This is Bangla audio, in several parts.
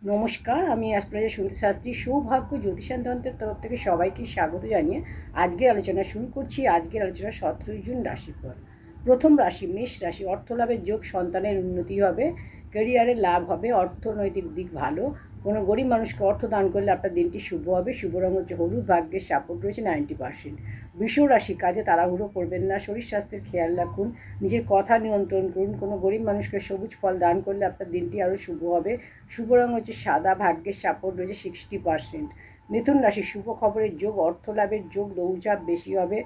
নমস্কার, আমি অ্যাস্ট্রোলজার সুনীতি শাস্ত্রী। সৌভাগ্য জ্যোতিষান্তন্ত্রের তরফ থেকে সবাইকে স্বাগত জানিয়ে আজকের আলোচনা শুরু করছি। আজকের আলোচনা 17 জুন রাশিফল। প্রথম রাশি মেষ রাশি। অর্থলাভের যোগ, সন্তানের উন্নতি হবে, ক্যারিয়ারে লাভ হবে, অর্থনৈতিক দিক ভালো। কোনো গরিব মানুষকে অর্থ দান করলে আপনার দিনটি শুভ হবে। শুভ রঙ হচ্ছে হলুদ। ভাগ্যের সাপোর্ট রয়েছে 90%। বৃষ রাশি। কাজে তাড়াহুড়ো করবেন না, শরীর স্বাস্থ্যের খেয়াল রাখুন, নিজের কথা নিয়ন্ত্রণ করুন। কোনো গরিব মানুষকে সবুজ ফল দান করলে আপনার দিনটি আরও শুভ হবে। শুভ রঙ হচ্ছে সাদা। ভাগ্যের সাপোর্ট রয়েছে 60%। মিথুন রাশি। শুভ খবরের যোগ, অর্থ লাভের যোগ, দৌড়ঝাঁপ বেশি হবে,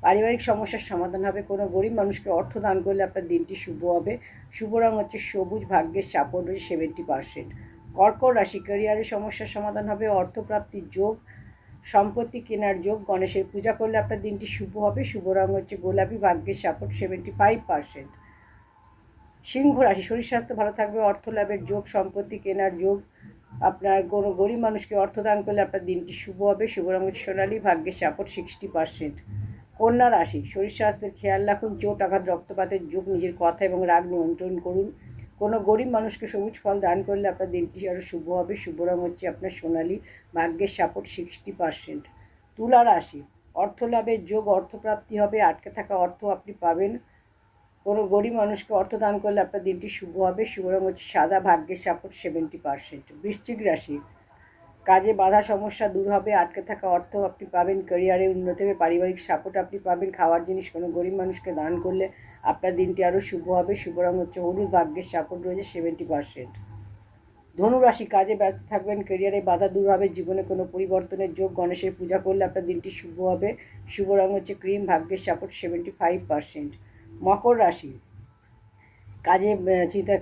পারিবারিক সমস্যার সমাধান হবে। কোনো গরিব মানুষকে অর্থ দান করলে আপনার দিনটি শুভ হবে। শুভ রঙ হচ্ছে সবুজ। ভাগ্যের সাপোর্ট রয়েছে 70%। কর্কট রাশি। ক্যারিয়ারের সমস্যার সমাধান হবে, অর্থপ্রাপ্তির যোগ, সম্পত্তি কেনার যোগ। গণেশের পূজা করলে আপনার দিনটি শুভ হবে। শুভ রঙ হচ্ছে গোলাপি। ভাগ্যের সাপোর্ট 75%। সিংহ রাশি। শরীর স্বাস্থ্য ভালো থাকবে, অর্থ লাভের যোগ, সম্পত্তি কেনার যোগ। আপনার কোনো গরিব মানুষকে অর্থ দান করলে আপনার দিনটি শুভ হবে। শুভ রঙ হচ্ছে সোনালি। ভাগ্যের সাপোর্ট 60%। কন্যা রাশি। শরীর স্বাস্থ্যের খেয়াল রাখুন, চোট আঘাত রক্তপাতের যোগ। নিজের কথা এবং রাগ নিয়ন্ত্রণ করুন। কোনো গরিব মানুষকে সবুজ ফল দান করলে আপনার দিনটি আরও শুভ হবে। শুভ রঙ হচ্ছে আপনার সোনালি। ভাগ্যের সাপোর্ট 60%। তুলা রাশি। অর্থ লাভের যোগ, অর্থপ্রাপ্তি হবে, আটকে থাকা অর্থ আপনি পাবেন। কোনো গরিব মানুষকে অর্থ দান করলে আপনার দিনটি শুভ হবে। শুভ রঙ হচ্ছে সাদা। ভাগ্যের সাপোর্ট 70%। বৃশ্চিক রাশি। কাজে বাধা সমস্যা দূর হবে, আটকে থাকা অর্থ আপনি পাবেন, ক্যারিয়ারে উন্নতি হবে, পারিবারিক সাপোর্ট আপনি পাবেন। খাওয়ার জিনিস কোনো গরিব মানুষকে দান করলে আপনার দিনটি আরও শুভ হবে। শুভ রঙ হচ্ছে হলুদ। ভাগ্যের সাপোর্ট রয়েছে 70%। ধনুরাশি। কাজে ব্যস্ত থাকবেন, ক্যারিয়ারে বাধা দূর হবে, জীবনে কোনো পরিবর্তনের যোগ। গণেশের পূজা করলে আপনার দিনটি শুভ হবে। শুভ রঙ হচ্ছে ক্রিম। ভাগ্যের সাপোর্ট 75%। মকর রাশি।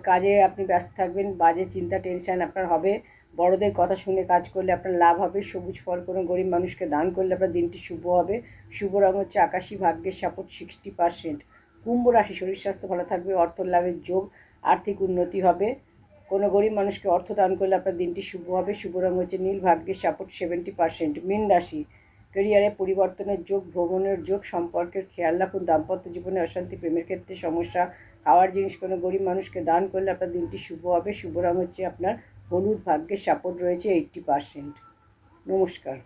কাজে আপনি ব্যস্ত থাকবেন, বাজে চিন্তা টেনশান আপনার হবে। বড়দের কথা শুনে কাজ করলে আপনার লাভ হবে। সবুজ ফল কোনো গরিব মানুষকে দান করলে আপনার দিনটি শুভ হবে। শুভ রঙ হচ্ছে আকাশী। ভাগ্যের সাপোর্ট 60%। কুম্ভ রাশি। শরীর স্বাস্থ্য ভালো থাকবে, অর্থ লাভের যোগ, আর্থিক উন্নতি হবে। কোনো গরিব মানুষকে অর্থ দান করলে আপনার দিনটি শুভ হবে। শুভ রঙ হচ্ছে নীল। ভাগ্যের সাপোর্ট 70%। মীন রাশি। ক্যারিয়ারে পরিবর্তনের যোগ, ভ্রমণের যোগ, সম্পর্কের খেয়াল রাখুন। দাম্পত্য জীবনে অশান্তি, প্রেমের ক্ষেত্রে সমস্যা। খাওয়ার জিনিস কোনো গরিব মানুষকে দান করলে আপনার দিনটি শুভ হবে। শুভ রঙ হচ্ছে আপনার হলুদ। ভাগ্যের সাপোর্ট রয়েছে 80%। নমস্কার।